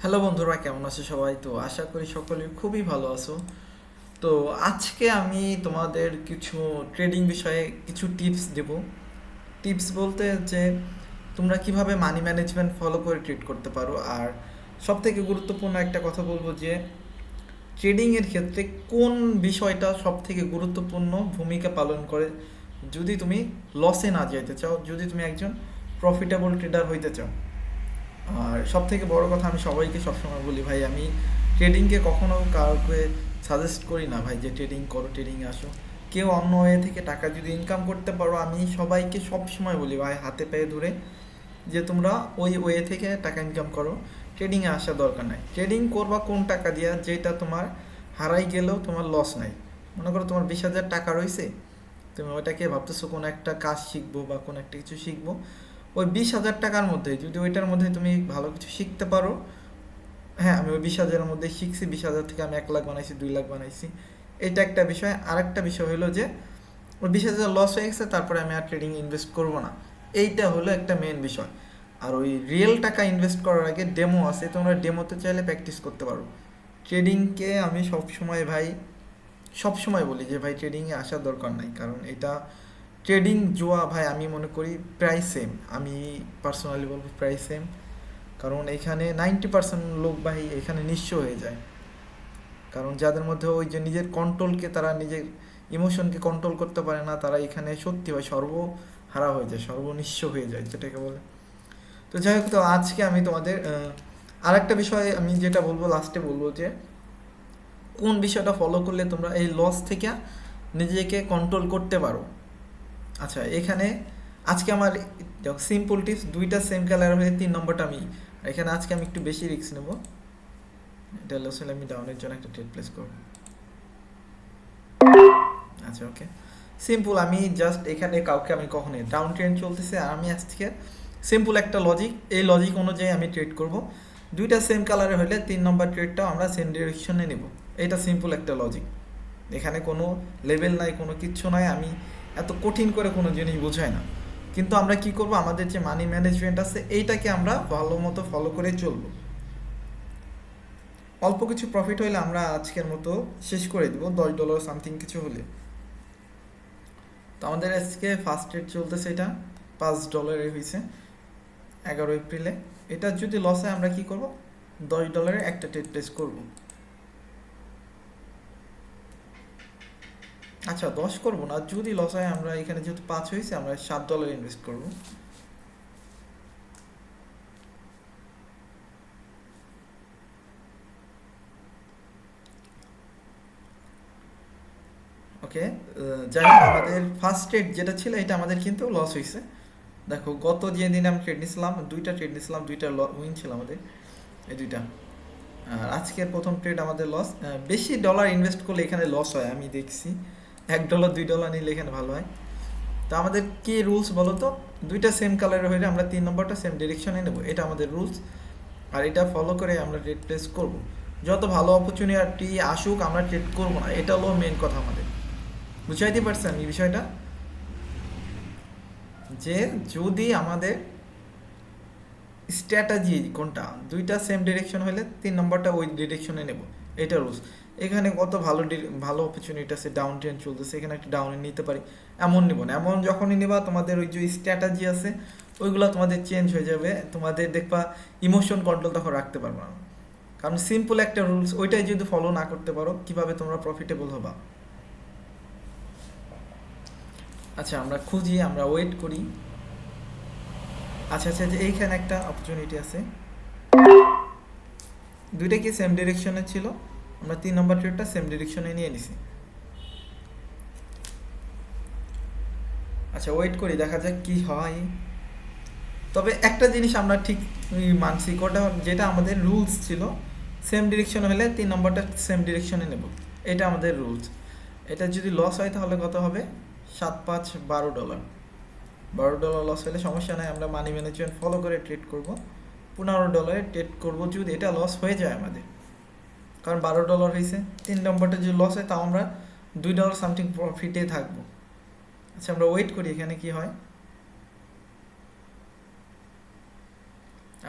Hello বন্ধুরা, কেমন আছো সবাই? তো আশা করি সকলে খুবই ভালো আছো। তো আজকে আমি তোমাদের কিছু ট্রেডিং বিষয়ে কিছু টিপস দেব। টিপস বলতে যে তোমরা কিভাবে মানি ম্যানেজমেন্ট ফলো করে ট্রেড করতে পারো। আর সব থেকে গুরুত্বপূর্ণ একটা কথা বলবো যে ট্রেডিংয়ের ক্ষেত্রে কোন বিষয়টা সব থেকে গুরুত্বপূর্ণ ভূমিকা পালন করে যদি তুমি লসে না যেতে চাও, যদি তুমি একজন প্রফিটেবল ট্রেডার হইতে চাও। আর সব থেকে বড় কথা, আমি সবাইকে সবসময় বলি ভাই, আমি ট্রেডিংকে কখনো কাউকে সাজেস্ট করি না ভাই যে ট্রেডিং করো, ট্রেডিংয়ে আসো। কেউ অন্য ওয়ে থেকে টাকা যদি ইনকাম করতে পারো, আমি সবাইকে সব সময় বলি ভাই, হাতে পায়ে ধরে যে তোমরা ওই ওয়ে থেকে টাকা ইনকাম করো, ট্রেডিংয়ে আসার দরকার নাই। ট্রেডিং করবা কোন টাকা দিয়া, যেটা তোমার হারাই গেলেও তোমার লস নাই। মনে করো তোমার 20,000 টাকা রয়েছে, তুমি ওইটাকে ভাবতেছো কোনো একটা কাজ শিখবো বা কোনো একটা কিছু শিখবো। ওই 20,000 টাকার মধ্যে যদি ওইটার মধ্যে তুমি ভালো কিছু শিখতে পারো, হ্যাঁ আমি ওই 20,000-এর মধ্যে শিখছি, 20,000 থেকে আমি 1 লাখ বানাইছি, 2 লাখ বানাইছি, এটা একটা বিষয়। আর একটা বিষয় হলো যে ওই 20,000 লস হয়ে গেছে, তারপরে আমি আর ট্রেডিং ইনভেস্ট করবো না। এইটা হলো একটা মেন বিষয়। আর ওই রিয়েল টাকা ইনভেস্ট করার আগে ডেমো আছে, তোমরা ডেমোতে চাইলে প্র্যাকটিস করতে পারো। ট্রেডিংকে আমি সব সময় ভাই, সব সময় বলি যে ভাই ট্রেডিংয়ে আসার দরকার নাই, কারণ এটা ট্রেডিং জুয়া ভাই, আমি মনে করি প্রায় সেম। আমি পার্সোনালি বলবো প্রায় সেম। কারণ এখানে 90% লোক ভাই এখানে নিঃস্ব হয়ে যায়। কারণ যাদের মধ্যে ওই যে নিজের কন্ট্রোলকে, তারা নিজের ইমোশনকে কন্ট্রোল করতে পারে না, তারা এখানে সত্যি ভাই সর্বহারা হয়ে যায়, সর্বনিঃস্ব হয়ে যায় যেটাকে বলে। তো যাই হোক, তো আজকে আমি তোমাদের আরেকটা বিষয় আমি যেটা বলবো, লাস্টে বলবো যে কোন বিষয়টা ফলো করলে তোমরা এই লস থেকে নিজেকে কন্ট্রোল করতে পারো। আচ্ছা, এখানে আজকে আমার সিম্পল টিপস, দুইটা সেম কালার হয়ে 3 নম্বরটা আমি, এখানে আজকে আমি একটু বেশি রিস্ক নেব। এটা আসলে আমি ডাউনের জন্য একটা ট্রেড প্লেস করব। আচ্ছা ওকে, সিম্পল। আমি জাস্ট এখানে কাউকে আমি কখনোই ডাউন ট্রেন্ড চলতেছে, আর আমি আজকে সিম্পল একটা লজিক, এই লজিক অনুযায়ী আমি ট্রেড করব। দুইটা সেম কালারে হলে 3 নম্বর ট্রেডটাও আমরা সেম ডিরেকশনে নেব। এটা সিম্পল একটা লজিক, এখানে কোনো লেভেল নাই, কোনো কিচ্ছু নাই। আমি এত কঠিন করে কোনো জিনিস বোঝাই না। কিন্তু আমরা কি করব, আমাদের যে মানি ম্যানেজমেন্ট আছে এইটাকে আমরা ভালো মতো ফলো করে চলবো। অল্প কিছু প্রফিট হলে আমরা আজকের মতো শেষ করে দেবো, $10 সামথিং কিছু হলে। তো আমাদের আজকে ফার্স্ট রেট চলতেছে, এটা $5 হয়েছে 11 এপ্রিলে। এটা যদি লস হয় আমরা কি করব, $10 একটা ট্রেড প্লেস করব। আচ্ছা 10 করব না, যদি লস হয় আমরা এখানে যেহেতু 5 হয়েছে, আমরা $7 ইনভেস্ট করব। ওকে, যাই হোক, আমাদের ফার্স্ট ট্রেড যেটা ছিল এটা আমাদের কিন্তু লস হয়েছে। দেখো গত যে দিন আমি ট্রেড নিয়েছিলাম, দুইটা ট্রেড নিয়েছিলাম, দুইটা উইন ছিল আমাদের, এই দুইটা। আর আজকের প্রথম ট্রেড আমাদের লস। বেশি ডলার ইনভেস্ট করলে এখানে লস হয়, আমি দেখছি। $1 $2 নিলে এখানে ভালো হয়। তো আমাদের কি রুলস বলো তো, দুইটা সেম কালারের হলে আমরা 3 নম্বরটা সেম ডিরেকশনে নেব, এটা আমাদের রুলস। আর এটা ফলো করে আমরা ট্রেড প্লেস করব। যত ভালো অপরচুনিটি আসুক আমরা ট্রেড করব না, এটা হলো মেন কথা আমাদের। বুঝাইতে পারছেন এই বিষয়টা, যে যদি আমাদের স্ট্র্যাটাজি কোনটা, দুইটা সেম ডিরেকশন হলে 3 নম্বরটা ওই ডিরেকশনে নেব, এটা রুলস। এখানে কত ভালো ভালো অপরচুনিটি আছে, ডাউন ট্রেন্ড চলতেছে, এখানে একটা ডাউনে নিতে পারি, এমন নিব না। এমন যখনই নেবা তোমাদের ওই যে স্ট্র্যাটাজি আছে ওইগুলো তোমাদের চেঞ্জ হয়ে যাবে, তোমাদের দেখবা ইমোশন কন্ট্রোল তখন রাখতে পারবে না। কারণ সিম্পল একটা রুলস, ওইটাই যদি ফলো না করতে পারো কিভাবে তোমরা প্রফিটেবল হবা। আচ্ছা আমরা খুঁজি, আমরা ওয়েট করি। আচ্ছা আচ্ছা, যে এইখানে একটা অপরচুনিটি আছে, দুইটা কি সেম ডিরেকশনে ছিল, আমরা 3 নম্বর ট্রেডটা সেম ডিরেকশনে নিয়ে নিছি। আচ্ছা ওয়েট করি, দেখা যাক কি হয়। তবে একটা জিনিস আমরা ঠিক মানছি, কোটা যেটা আমাদের রুলস ছিল, সেম ডিরেকশন হলে 3 নম্বরটা সেম ডিরেকশনে নেব, এটা আমাদের রুলস। এটা যদি লস হয় তাহলে কত হবে, 7 5 $12। $12 লস হলে সমস্যা নাই, আমরা মানি ম্যানেজমেন্ট ফলো করে ট্রেড করব। $15 ট্রেড করব যদি এটা লস হয়ে যায় আমাদের, কারণ $12 হয়েছে। 3 নম্বরটা যদি লস হয় তাও আমরা $2 সামথিং প্রফিটে থাকবো। আচ্ছা আমরা ওয়েট করি এখানে কি হয়।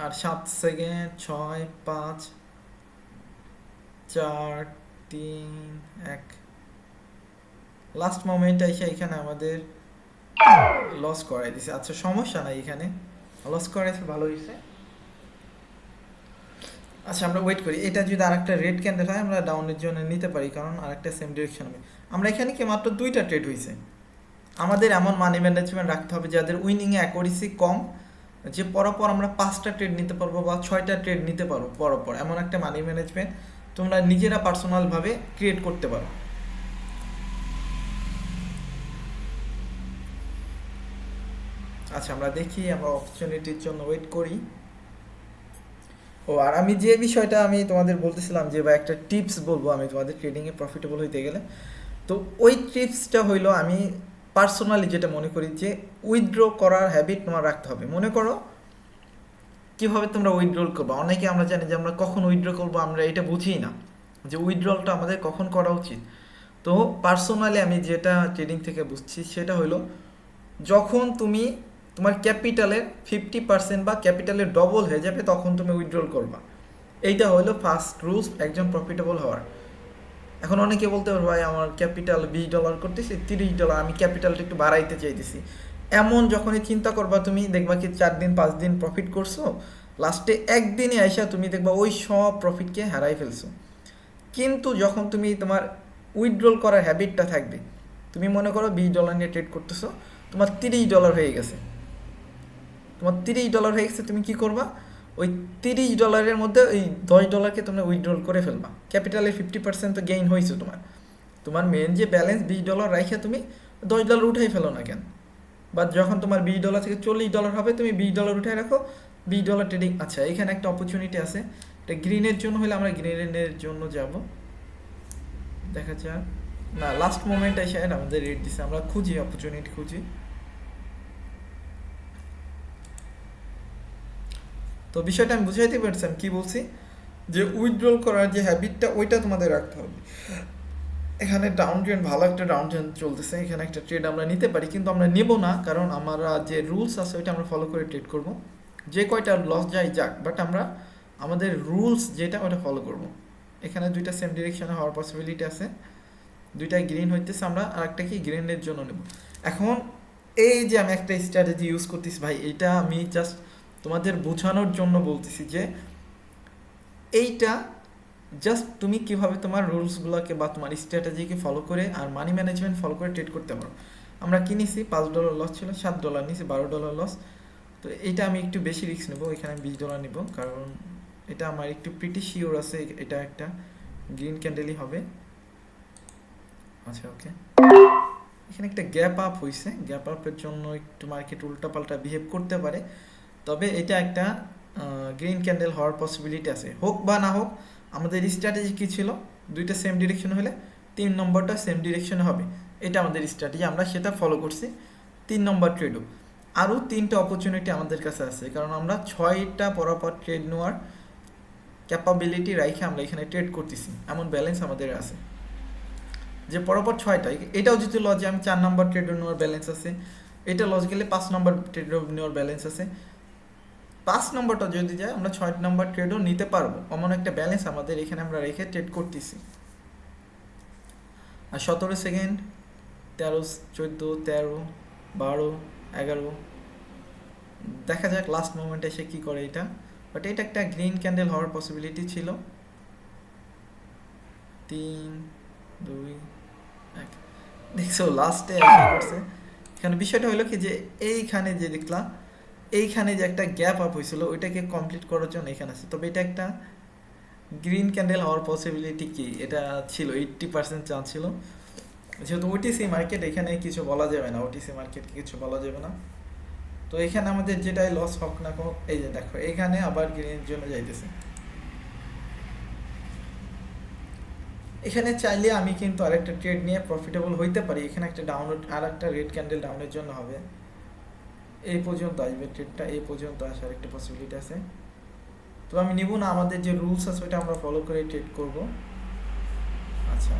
আর 7 সেকেন্ড, 6, 5, 4, 3, 1। লাস্ট মোমেন্টে এসে এখানে আমাদের লস করাই দিছে। আচ্ছা সমস্যা নাই, এখানে লস করাইছে, ভালো হয়েছে। আচ্ছা আমরা ওয়েট করি, এটা যদি আরেকটা রেড ক্যান্ডেল হয় আমরা ডাউনের জন্য নিতে পারি, কারণ আরেকটা সেম ডিরেকশন হবে। আমরা এখানে কি মাত্র 2টা ট্রেড হয়েছে। আমাদের এমন মানি ম্যানেজমেন্ট রাখতে হবে যাদের উইনিংয়ে অ্যাকুরেসি কম, যে পরপর আমরা 5টা ট্রেড নিতে পারবো বা 6টা ট্রেড নিতে পারবো পরপর, এমন একটা মানি ম্যানেজমেন্ট তোমরা নিজেরা পার্সোনালভাবে ক্রিয়েট করতে পারো। আচ্ছা আমরা দেখি, আমরা অপরচুনিটির জন্য ওয়েট করি। ও আর আমি যে বিষয়টা আমি তোমাদের বলতেছিলাম যে বা একটা টিপস বলবো আমি তোমাদের ট্রেডিংয়ে প্রফিটেবল হইতে গেলে, তো ওই টিপসটা হইলো আমি পার্সোনালি যেটা মনে করি যে উইথড্র করার হ্যাবিট তোমার রাখতে হবে। মনে করো কীভাবে তোমরা উইথড্রল করবো, অনেকে আমরা জানি যে আমরা কখন উইথড্র করবো আমরা এটা বুঝিই না, যে উইথড্রলটা আমাদের কখন করা উচিত। তো পার্সোনালি আমি যেটা ট্রেডিং থেকে বুঝছি সেটা হলো, যখন তুমি তোমার ক্যাপিটালের 50% বা ক্যাপিটালের ডবল হয়ে যাবে তখন তুমি উইথড্রল করবা। এইটা হলো ফার্স্ট রুলস একজন প্রফিটেবল হওয়ার। এখন অনেকে বলতে পারবে ভাই আমার ক্যাপিটাল $20 করতেছি, $30 আমি ক্যাপিটালটা একটু বাড়াইতে চাইতেছি। এমন যখনই চিন্তা করবা তুমি দেখবা কি 4 দিন 5 দিন প্রফিট করছো, লাস্টে একদিনে আইসা তুমি দেখবা ওই সব প্রফিটকে হারাই ফেলছো। কিন্তু যখন তুমি তোমার উইথড্রল করার হ্যাবিটটা থাকবে, তুমি মনে করো $20 নিয়ে ট্রেড করতেছো, তোমার $30 হয়ে গেছে, তুমি কি করবা, ওই $30 মধ্যে ওই $10কে তোমরা উইথড্রল করে ফেলবা। ক্যাপিটালের 50% তো গেইন হয়েছে তোমার। তোমার মেন যে ব্যালেন্স $20 রাখে তুমি $10 উঠাই ফেলো না কেন? বা যখন তোমার $20 থেকে $40 হবে তুমি $20 উঠাই রাখো, $20 ট্রেডিং। আচ্ছা এখানে একটা অপরচুনিটি আছে, এটা গ্রিনের জন্য হলে আমরা গ্রিনের জন্য যাব, দেখা যাক। না লাস্ট মোমেন্টে এসে আমাদের রেট দিছে, আমরা খুঁজি অপরচুনিটি খুঁজি। তো বিষয়টা আমি বুঝাইতে পারছি আমি কি বলছি, যে উইথড্রল করার যে হ্যাবিটটা ওইটা তোমাদের রাখতে হবে। এখানে ডাউন ট্রেন্ড, ভালো একটা ডাউন ট্রেন্ড চলতেছে, এখানে একটা ট্রেড আমরা নিতে পারি, কিন্তু আমরা নেব না, কারণ আমরা যে রুলস আছে ওইটা আমরা ফলো করে ট্রেড করব। যে কয়টা লস যায় যাক, বাট আমরা আমাদের রুলস যেটা ওটা ফলো করব। এখানে 2টা সেম ডিরেকশনে হওয়ার পসিবিলিটি আছে, 2টাই গ্রিন হইতেছে, আমরা আর একটা কি গ্রিনের জন্য নেব। এখন এই যে আমি একটা স্ট্র্যাটেজি ইউজ করতেছি ভাই, এটা আমি জাস্ট তোমাদের বোঝানোর জন্য বলতেছি যে এইটা জাস্ট তুমি কিভাবে তোমার রুলসগুলোকে বা তোমার স্ট্র্যাটেজিকে ফলো করে আর মানি ম্যানেজমেন্ট ফলো করে ট্রেড করতে পারো। আমরা কিনেছি $5 লস ছিল, $7 নিয়েছি, $12 লস। তো এইটা আমি একটু বেশি রিস্ক নেবো, এখানে আমি $20 নেব, কারণ এটা আমার একটু প্রিটি শিওর আছে এটা একটা গ্রিন ক্যান্ডেলই হবে। আচ্ছা ওকে, এখানে একটা গ্যাপ আপ হয়েছে, গ্যাপ আপের জন্য একটু মার্কেট উল্টাপাল্টা বিহেভ করতে পারে, তবে এটা একটা গ্রিন ক্যান্ডেল হওয়ার পসিবিলিটি আছে। হোক বা না হোক, আমাদের স্ট্র্যাটেজি কী ছিল, 2টা সেম ডিরেকশন হলে 3 নম্বরটা সেম ডিরেকশনে হবে, এটা আমাদের স্ট্র্যাটেজি, আমরা সেটা ফলো করছি। 3 নম্বর ট্রেডও আরও 3টা অপরচুনিটি আমাদের কাছে আছে, কারণ আমরা 6টা পরপর ট্রেড নেওয়ার ক্যাপাবিলিটি রাইখে আমরা এখানে ট্রেড করতেছি, এমন ব্যালেন্স আমাদের আছে যে পরপর 6টা। এটাও যদি লজে আমি 4 নম্বর ট্রেড নেওয়ার ব্যালেন্স আছে, এটা লস গেলে 5 নম্বর ট্রেড নেওয়ার ব্যালেন্স আছে, 5 নম্বরটা যদি যায় আমরা 6 নম্বর ট্রেডও নিতে পারবো, এমন একটা ব্যালেন্স আমাদের এখানে আমরা রেখে ট্রেড করতেছি। আর 17 সেকেন্ড, 13, 14, 13, 12, 11, দেখা যাক লাস্ট মোমেন্টে এসে কী করে এটা। বাট এটা একটা গ্রিন ক্যান্ডেল হওয়ার পসিবিলিটি ছিল। 3, 2, 1, দেখছো লাস্টে এসে করছে। এখানে বিষয়টা হলো কি যে এইখানে যে দেখলাম, এইখানে যে একটা গ্যাপ আপ হয়েছিল ওইটাকে কমপ্লিট করার জন্য এখানে আছে, তবে এটা একটা গ্রিন ক্যান্ডেল হওয়ার পসিবিলিটি কি, এটা ছিল 80% চান্স ছিল। যেহেতু ওটিসি মার্কেট, এখানে কিছু বলা যাবে না, ওটিসি মার্কেটকে কিছু বলা যাবে না। তো এখানে আমাদের যেটাই লস হোক না হোক, এই যে দেখো এখানে আবার গ্রিনের জন্য যাইতেছে। এখানে চাইলে আমি কিন্তু আরেকটা ট্রেড নিয়ে প্রফিটেবল হইতে পারি। এখানে একটা ডাউনলোড, আর একটা রেড ক্যান্ডেল ডাউনের জন্য হবে, এই পর্যন্ত আসবে ট্রেডটা, এই পর্যন্ত আসার একটা পসিবিলিটি আছে। তো আমি নিব না, আমাদের যে রুলস আছে ওইটা আমরা ফলো করে ট্রেড করব। আচ্ছা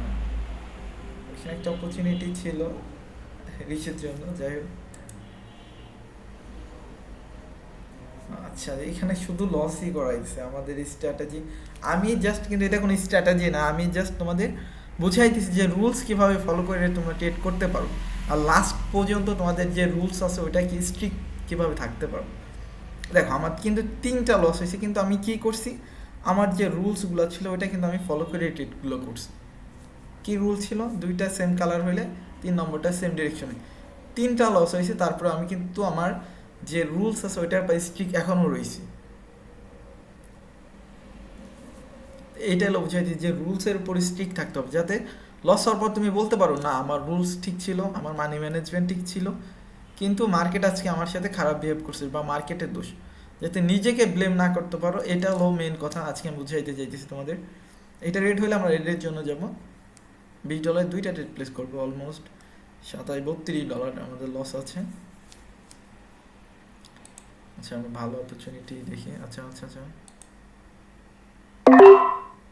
এখানে একটা অপরচুনিটি ছিল রিচের জন্য, যাই হোক। আচ্ছা, এখানে শুধু লসই করাইছে আমাদের স্ট্র্যাটেজি। আমি জাস্ট, কিন্তু এটা কোনো স্ট্র্যাটেজি না, আমি জাস্ট তোমাদের বুঝাইতেছি যে রুলস কিভাবে ফলো করে তোমরা ট্রেড করতে পারো, আর লাস্ট পর্যন্ত তোমাদের যে রুলস আছে ওইটা কি স্ট্রিক্ট কিভাবে থাকতে পারো। দেখো আমার কিন্তু 3টা লস হয়েছে, কিন্তু আমি কি করছি, আমার যে রুলসগুলো ছিল ওইটা কিন্তু আমি ফলো করে ট্রেডগুলো করছি। কি রুল ছিল, 2টা সেম কালার হইলে 3 নম্বরটা সেম ডিরেকশনে। 3টা লস হয়েছে, তারপরে আমি কিন্তু আমার যে রুলস আছে ওইটার পর স্ট্রিক্ট এখনও রয়েছে। এইটা হলো বুঝাইছি যে রুলসের উপর স্ট্রিক্ট থাকতে হবে, যাতে লস হওয়ার পর তুমি বলতে পারো না আমার রুলস ঠিক ছিল, আমার মানি ম্যানেজমেন্ট ঠিক ছিল, কিন্তু মার্কেট আজকে আমার সাথে খারাপ বিহেভ করছে বা মার্কেটের দোষ, যাতে নিজেকে ব্লেম না করতে পারো। এটা হলো মেন কথা আজকে আমি বুঝাইতে চাইতেছি তোমাদের। এটা রেড হলে আমরা রেডের জন্য যাব, $20 2টা ট্রেড প্লেস করবো, অলমোস্ট $32 আমাদের লস আছে। আচ্ছা আমি ভালো অপরচুনিটি দেখি। আচ্ছা আচ্ছা আচ্ছা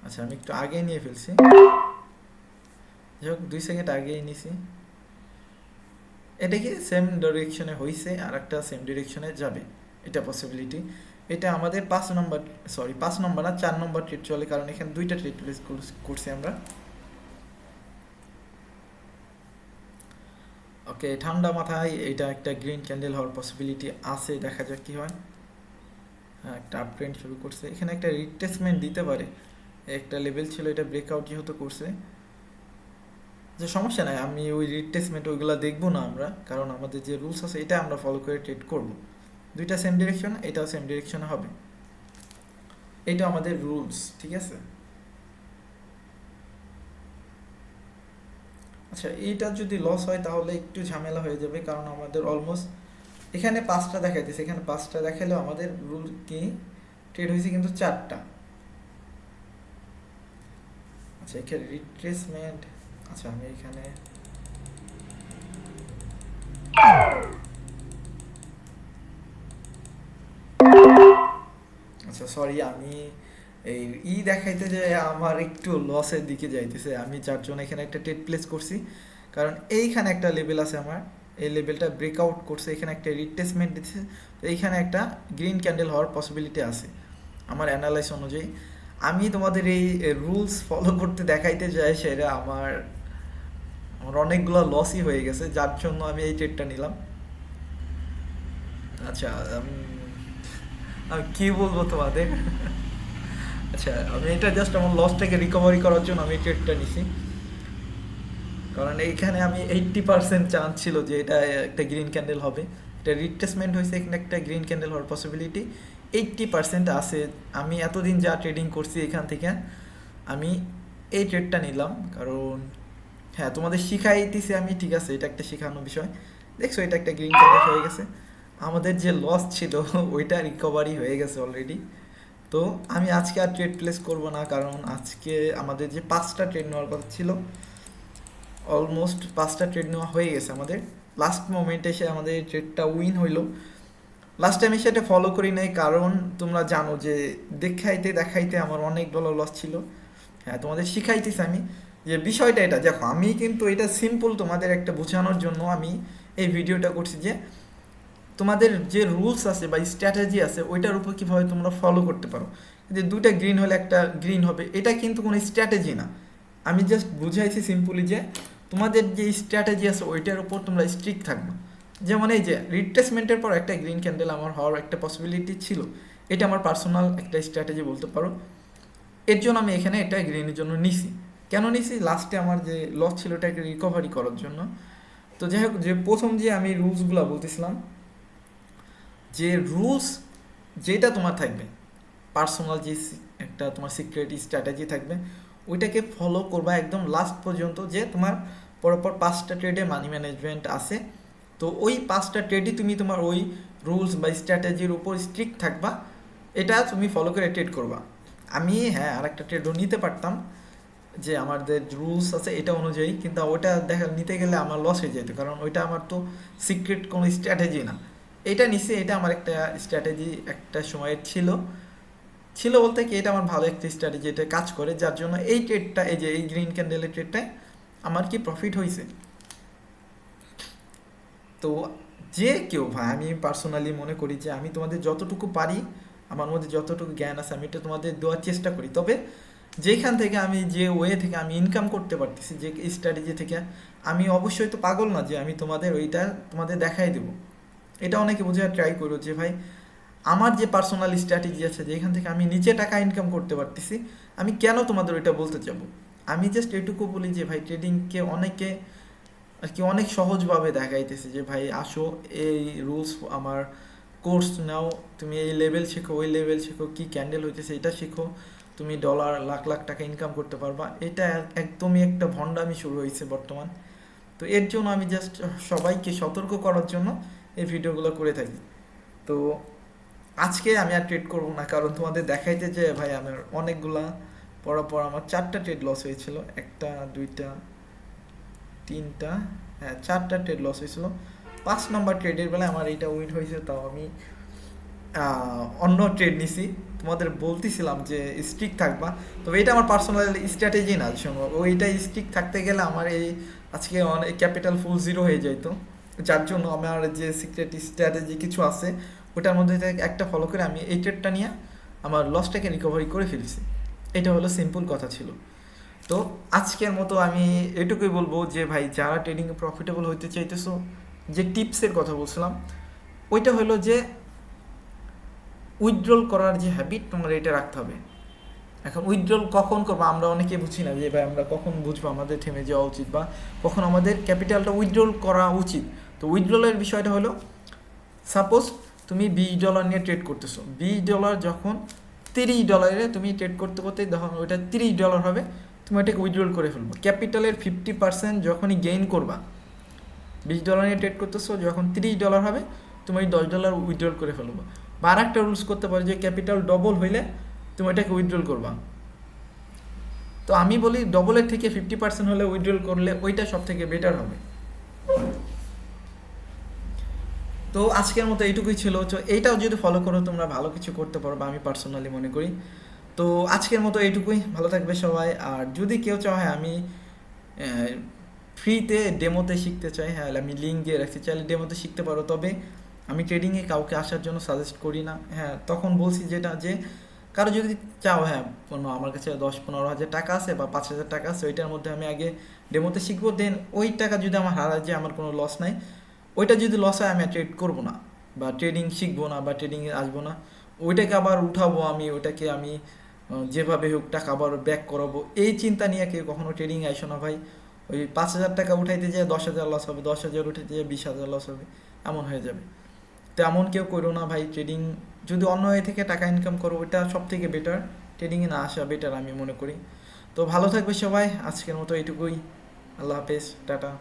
আচ্ছা, আমি একটু আগে নিয়ে ফেলছি, যাই হোক 2 সেকেন্ড আগেই নিছি। এটা কি সেম ডিরেকশনে হয়েছে আর একটা সেম ডিরেকশনে যাবে, এটা পসিবিলিটি। এটা আমাদের 5 নম্বর, সরি 5 নম্বর না 4 নম্বর ট্রেড চলে, কারণ এখানে 2টা ট্রেড প্লেস করছি আমরা। ওকে, ঠান্ডা মাথায় এটা একটা গ্রিন ক্যান্ডেল হওয়ার পসিবিলিটি আছে, দেখা যাক কি হয়। হ্যাঁ, একটা আপ ট্রেন্ড শুরু করছে, এখানে একটা রিট্রেসমেন্ট দিতে পারে। একটা লেভেল ছিল, এটা ব্রেকআউট যেহেতু করছে, যে সমস্যা নাই, আমি ওই রিট্রেসমেন্ট ওইগুলো দেখবো না আমরা, কারণ আমাদের যে রুলস আছে এটা আমরা ফলো করে ট্রেড করব। 2টা সেম ডিরেকশন, এটাও সেম ডিরেকশনে হবে, এটা আমাদের রুলস, ঠিক আছে। আচ্ছা, এইটা যদি লস হয় তাহলে একটু ঝামেলা হয়ে যাবে, কারণ আমাদের অলমোস্ট এখানে 5টা দেখাইতেছে, এখানে 5টা দেখাইলেও আমাদের রুল কি ট্রেড হয়েছে কিন্তু 4টা। আচ্ছা, এখানে রিট্রেসমেন্ট, আচ্ছা আমি এখানে আচ্ছা সরি, আমি এই দেখাইতে যে আমার একটু লসের দিকে যাইতেছে, আমি যার জন্য এখানে একটা ট্রেড প্লেস করছি, কারণ এইখানে একটা লেভেল আছে আমার, এই লেভেলটা ব্রেকআউট করছে, এখানে একটা রিট্রেসমেন্ট দিচ্ছে, তো এইখানে একটা গ্রিন ক্যান্ডেল হওয়ার পসিবিলিটি আছে আমার অ্যানালাইস অনুযায়ী। আমি তোমাদের এই রুলস ফলো করতে দেখাইতে যাই, সেটা আমার আমার অনেকগুলো লসই হয়ে গেছে, যার জন্য আমি এই ট্রেডটা নিলাম। আচ্ছা, আমি কি বলবো তোমাদের। আচ্ছা, আমি এটা জাস্ট আমার লসটাকে রিকভারি করার জন্য আমি ট্রেডটা নিছি, কারণ এইখানে আমি 80% চান্স ছিল যে এটা একটা গ্রিন ক্যান্ডেল হবে, এটা রিট্রেসমেন্ট হয়েছে, এখানে একটা গ্রিন ক্যান্ডেল হওয়ার পসিবিলিটি 80% আছে। আমি এতদিন যা ট্রেডিং করছি এখান থেকে আমি এই ট্রেডটা নিলাম, কারণ হ্যাঁ তোমাদের শিখাইতেছি আমি, ঠিক আছে এটা একটা শেখানো বিষয়। দেখছো এটা একটা গ্রিন ক্যান্ডেল হয়ে গেছে, আমাদের যে লস ছিল ওইটা রিকভারি হয়ে গেছে অলরেডি। তো আমি আজকে আর ট্রেড প্লেস করব না, কারণ আজকে আমাদের যে 5টা ট্রেড নেওয়ার কথা ছিল, অলমোস্ট 5টা ট্রেড নেওয়া হয়ে গেছে আমাদের। লাস্ট মোমেন্টে এসে আমাদের ট্রেডটা উইন হইলো। লাস্ট টাইম এসে এটা ফলো করি নাই, কারণ তোমরা জানো যে দেখাইতে দেখাইতে আমার অনেক ডলার লস ছিল। হ্যাঁ তোমাদের শিখাইতেছি আমি যে বিষয়টা এটা, দেখো আমি কিন্তু এটা সিম্পল তোমাদের একটা বোঝানোর জন্য আমি এই ভিডিওটা করছি, যে তোমাদের যে রুলস আছে বা স্ট্র্যাটেজি আছে ওইটার উপর কীভাবে তোমরা ফলো করতে পারো। যে 2টা গ্রিন হলে একটা গ্রিন হবে, এটা কিন্তু কোনো স্ট্র্যাটেজি না, আমি জাস্ট বুঝাইছি সিম্পলি যে তোমাদের যে স্ট্র্যাটেজি আছে ওইটার উপর তোমরা স্ট্রিক্ট থাকবে। যেমন এই যে রিট্রেসমেন্টের পর একটা গ্রিন ক্যান্ডেল আমার হওয়ার একটা পসিবিলিটি ছিল, এটা আমার পার্সোনাল একটা স্ট্র্যাটেজি বলতে পারো, এর জন্য আমি এখানে এটা গ্রিনের জন্য নিছি। কেন নিছি, লাস্টে আমার যে লস ছিল ওটাকে রিকভারি করার জন্য। তো যাই হোক, যে প্রথম যে আমি রুলসগুলো বলতেছিলাম, যে রুলস যেটা তোমার থাকবে, পার্সোনাল যে একটা তোমার সিক্রেট স্ট্র্যাটেজি থাকবে, ওইটাকে ফলো করবা একদম লাস্ট পর্যন্ত, যে তোমার পরপর 5টা ট্রেডে মানি ম্যানেজমেন্ট আছে, তো ওই 5টা ট্রেডই তুমি তোমার ওই রুলস বা স্ট্র্যাটেজির উপর স্ট্রিক্ট থাকবা, এটা তুমি ফলো করে ট্রেড করবা। আমি হ্যাঁ আরেকটা ট্রেডও নিতে পারতাম, যে আমাদের রুলস আছে এটা অনুযায়ী, কিন্তু ওটা দেখা নিতে গেলে আমার লস হয়ে যেত, কারণ ওইটা আমার তো সিক্রেট কোনো স্ট্র্যাটেজি না। এটা নিশ্চয়ই এটা আমার একটা স্ট্র্যাটেজি একটা সময়ের ছিল, ছিল বলতে কি এটা আমার ভালো একটা স্ট্র্যাটেজি, এটা কাজ করে, যার জন্য এই ট্রেডটা, এই যে এই গ্রিন ক্যান্ডেলের ট্রেডটায় আমার কি প্রফিট হয়েছে। তো যে কেউ ভাই, আমি পার্সোনালি মনে করি যে আমি তোমাদের যতটুকু পারি, আমার মধ্যে যতটুকু জ্ঞান আছে আমি এটা তোমাদের দেওয়ার চেষ্টা করি। তবে যেখান থেকে আমি, যে ওয়ে থেকে আমি ইনকাম করতে পারতেছি, যে স্ট্র্যাটেজি থেকে, আমি অবশ্যই তো পাগল না যে আমি তোমাদের ওইটা তোমাদের দেখাই দেবো। এটা অনেকে বোঝার ট্রাই করো যে ভাই আমার যে পার্সোনাল স্ট্র্যাটেজি আছে, যেখান থেকে আমি নিজে টাকা ইনকাম করতে পারতেছি, আমি কেন তোমাদের ওইটা বলতে যাবো। আমি জাস্ট এটুকু বলি যে ভাই ট্রেডিংকে অনেকে আর কি অনেক সহজভাবে দেখাইতেছে যে ভাই আসো, এই রুলস আমার কোর্স নাও, তুমি এই লেভেল শেখো, ওই লেভেল শেখো, কি ক্যান্ডেল হইতেছে এটা শেখো, তুমি ডলার লাখ লাখ টাকা ইনকাম করতে পারবা। এটা একদমই একটা ভণ্ডামি শুরু হয়েছে বর্তমান। তো এর জন্য আমি জাস্ট সবাইকে সতর্ক করার জন্য এই ভিডিওগুলো করে থাকি। তো আজকে আমি আর ট্রেড করবো না, কারণ তোমাদের দেখাইতে যে ভাই আমার অনেকগুলা পর আমার 4টা ট্রেড লস হয়েছিল, একটা দুইটা তিনটা, হ্যাঁ 4টা ট্রেড লস হয়েছিল। 5 নম্বর ট্রেডের বেলায় আমার এইটা উইন হয়েছে, তাও আমি অন্য ট্রেড নিছি। তোমাদের বলতেছিলাম যে স্ট্রিক থাকবা, তবে এটা আমার পার্সোনাল স্ট্র্যাটেজি না, শোনো ওইটা স্ট্রিক থাকতে গেলে আমার এই আজকে অনেক ক্যাপিটাল ফুল জিরো হয়ে যেত। যার জন্য আমার যে সিক্রেট স্ট্র্যাটেজি কিছু আছে ওটার মধ্যে থেকে একটা ফলো করে আমি এই ট্রেডটা নিয়ে আমার লসটাকে রিকভারি করে ফেলেছি। এটা হলো সিম্পল কথা ছিল। তো আজকের মতো আমি এটুকুই বলবো যে ভাই যারা ট্রেডিংয়ে প্রফিটেবল হইতে চাইতেছো, যে টিপসের কথা বলছিলাম ওইটা হলো যে উইথড্রল করার যে হ্যাবিট তোমার এটা রাখতে হবে। এখন উইথড্রল কখন করবো আমরা অনেকে বুঝি না, যে ভাই আমরা কখন বুঝবো আমাদের থেমে যাওয়া উচিত বা কখন আমাদের ক্যাপিটালটা উইথড্রল করা উচিত। তো উইথড্রলের বিষয়টা হলো, সাপোজ তুমি $20 নিয়ে ট্রেড করতেছো, $20 যখন $30 তুমি ট্রেড করতে করতে যখন ওইটা $30 হবে, তুমি ওইটাকে উইথড্রল করে ফেলবো। ক্যাপিটালের 50% যখনই গেইন করবা, $20 নিয়ে ট্রেড করতেছো, যখন $30 হবে তুমি ওই $10 উইথড্রল করে ফেলবো। বা আর একটা রুলস করতে পারো যে ক্যাপিটাল ডবল হইলে তুমি ওইটাকে উইথড্রল করবা। তো আমি বলি ডবলের থেকে 50% হলে উইথড্রল করলে ওইটা সব থেকে বেটার হবে। তো আজকের মতো এইটুকুই ছিল। তো এইটাও যদি ফলো করো তোমরা ভালো কিছু করতে পারো, বা আমি পার্সোনালি মনে করি। তো আজকের মতো এইটুকুই, ভালো থাকবে সবাই। আর যদি কেউ চায় আমি ফ্রিতে ডেমোতে শিখতে চাই, হ্যাঁ আমি লিঙ্ক দিয়ে রাখছি, চাইলে ডেমোতে শিখতে পারো। তবে আমি ট্রেডিংয়ে কাউকে আসার জন্য সাজেস্ট করি না। হ্যাঁ তখন বলছি যেটা, যে কারো যদি চাও, হ্যাঁ কোনো আমার কাছে 10-15 হাজার টাকা আছে বা 5,000 টাকা আছে, ওইটার মধ্যে আমি আগে ডেমোতে শিখবো, দেন ওই টাকা যদি আমার হারায় যায় আমার কোনো লস নাই। ওইটা যদি লস হয় আমি আর ট্রেড করবো না, বা ট্রেডিং শিখবো না, বা ট্রেডিংয়ে আসবো না। ওইটাকে আবার উঠাবো আমি, ওইটাকে আমি যেভাবে হোক টাকা আবার ব্যাক করাবো, এই চিন্তা নিয়ে কেউ কখনো ট্রেডিং আইসো না ভাই। ওই 5,000 টাকা উঠাইতে যায় 10,000 লস হবে, 10,000 উঠাইতে যায় 20,000 লস হবে, এমন হয়ে যাবে। তো এমন কেউ করো না ভাই। ট্রেডিং যদি অন্য ওয়ে থেকে টাকা ইনকাম করো, ওইটা সব থেকে বেটার, ট্রেডিংয়ে না আসা বেটার আমি মনে করি। তো ভালো থাকবে সবাই, আজকের মতো এইটুকুই। আল্লাহ হাফেজ, টাটা।